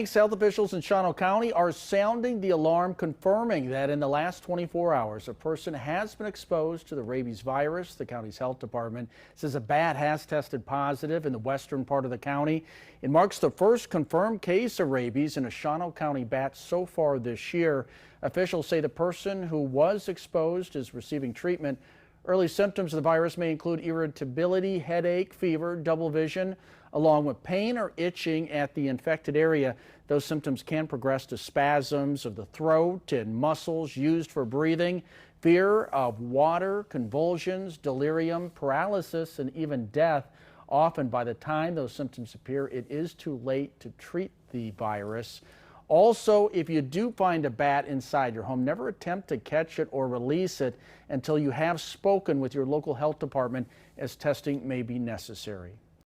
Health officials in Shawano County are sounding the alarm, confirming that in the last 24 hours, a person has been exposed to the rabies virus. The county's health department says a bat has tested positive in the western part of the county. It marks the first confirmed case of rabies in a Shawano County bat so far this year. Officials say the person who was exposed is receiving treatment. Early symptoms of the virus may include irritability, headache, fever, double vision, along with pain or itching at the infected area. Those symptoms can progress to spasms of the throat and muscles used for breathing, fear of water, convulsions, delirium, paralysis, and even death. Often by the time those symptoms appear, it is too late to treat the virus. Also, if you do find a bat inside your home, never attempt to catch it or release it until you have spoken with your local health department, as testing may be necessary.